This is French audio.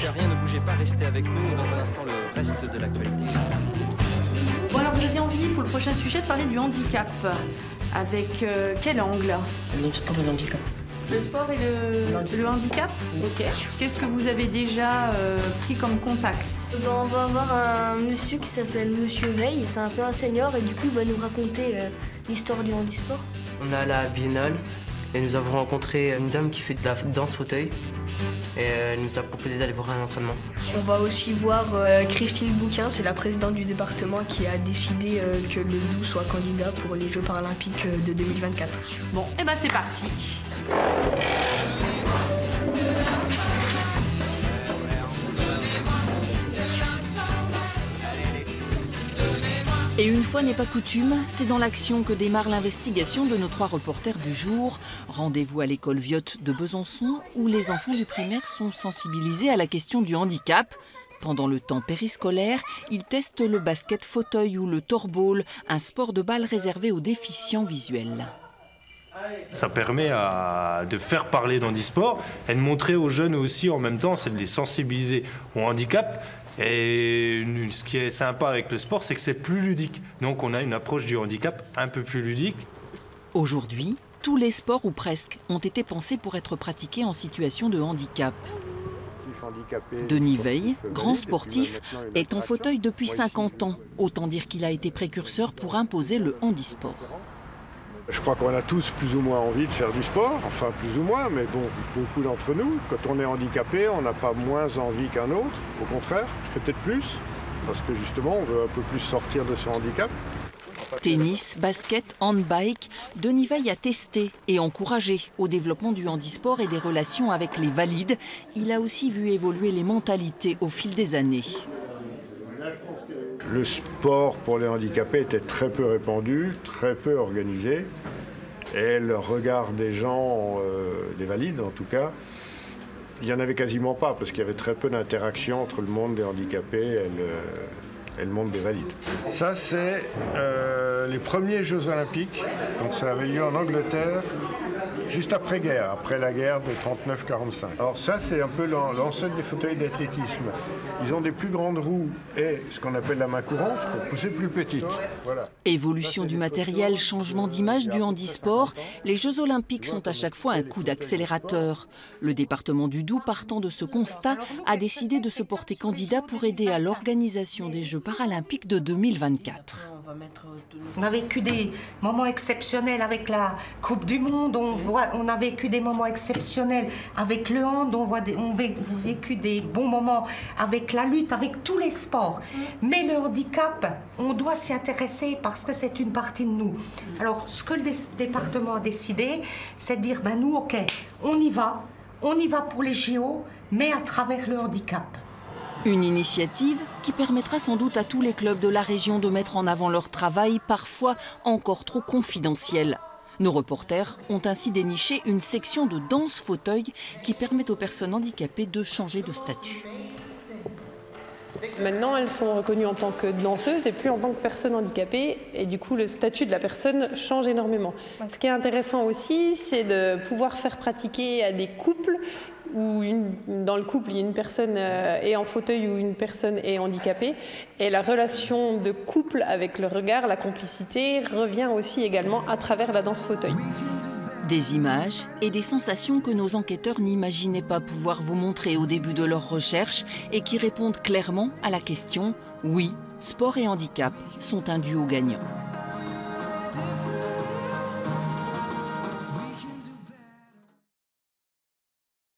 Rien, ne bougez pas, restez avec nous. Dans un instant, le reste de l'actualité. Bon, alors vous aviez envie pour le prochain sujet de parler du handicap. Avec quel angle? Le sport et le handicap. Le sport et le handicap? Ok. Qu'est-ce que vous avez déjà pris comme contact? On va avoir un monsieur qui s'appelle Monsieur Veil, c'est un peu un senior et du coup il va nous raconter l'histoire du handisport. On est à la Biennale et nous avons rencontré une dame qui fait de la danse fauteuil et elle nous a proposé d'aller voir un entraînement. On va aussi voir Christine Bouquin, c'est la présidente du département qui a décidé que le Doubs soit candidat pour les Jeux paralympiques de 2024. Bon, et ben c'est parti. Et une fois n'est pas coutume, c'est dans l'action que démarre l'investigation de nos 3 reporters du jour. Rendez-vous à l'école Viotte de Besançon, où les enfants du primaire sont sensibilisés à la question du handicap. Pendant le temps périscolaire, ils testent le basket fauteuil ou le torball, un sport de balle réservé aux déficients visuels. Ça permet de faire parler d'handisport et de montrer aux jeunes aussi en même temps, c'est de les sensibiliser au handicap. Et ce qui est sympa avec le sport, c'est que c'est plus ludique. Donc on a une approche du handicap un peu plus ludique. Aujourd'hui, tous les sports ou presque ont été pensés pour être pratiqués en situation de handicap. Denis Veil, grand sportif, est en fauteuil depuis 50 ans. Autant dire qu'il a été précurseur pour imposer le handisport. Je crois qu'on a tous plus ou moins envie de faire du sport, enfin plus ou moins, mais bon, beaucoup d'entre nous, quand on est handicapé, on n'a pas moins envie qu'un autre, au contraire, peut-être plus, parce que justement, on veut un peu plus sortir de ce handicap. Tennis, basket, handbike, Denis Veil a testé et encouragé au développement du handisport et des relations avec les valides. Il a aussi vu évoluer les mentalités au fil des années. Le sport pour les handicapés était très peu répandu, très peu organisé. Et le regard des gens, des valides en tout cas, il n'y en avait quasiment pas parce qu'il y avait très peu d'interaction entre le monde des handicapés et le monde des valides. Ça, c'est les premiers Jeux Olympiques. Donc ça avait lieu en Angleterre, juste après-guerre, après la guerre de 39-45. Alors ça, c'est un peu l'ancêtre des fauteuils d'athlétisme. Ils ont des plus grandes roues et ce qu'on appelle la main courante pour pousser plus petite. Voilà. Évolution du matériel, changement d'image du handisport, les Jeux Olympiques sont à chaque fois un coup d'accélérateur. Le département du Doubs, partant de ce constat, a décidé de se porter candidat pour aider à l'organisation des Jeux paralympiques de 2024. On a vécu des moments exceptionnels avec la Coupe du Monde, on a vécu des moments exceptionnels avec le hand, on a vécu des bons moments avec la lutte, avec tous les sports. Mais le handicap, on doit s'y intéresser parce que c'est une partie de nous. Alors ce que le département a décidé, c'est de dire, ben nous, ok, on y va pour les JO, mais à travers le handicap. Une initiative qui permettra sans doute à tous les clubs de la région de mettre en avant leur travail, parfois encore trop confidentiel. Nos reporters ont ainsi déniché une section de danse fauteuil qui permet aux personnes handicapées de changer de statut. Maintenant, elles sont reconnues en tant que danseuses et plus en tant que personnes handicapées. Et du coup, le statut de la personne change énormément. Ce qui est intéressant aussi, c'est de pouvoir faire pratiquer à des couples où dans le couple, il y a une personne est en fauteuil ou une personne est handicapée. Et la relation de couple avec le regard, la complicité, revient aussi également à travers la danse fauteuil. Des images et des sensations que nos enquêteurs n'imaginaient pas pouvoir vous montrer au début de leur recherche et qui répondent clairement à la question « Oui, sport et handicap sont un duo gagnant ».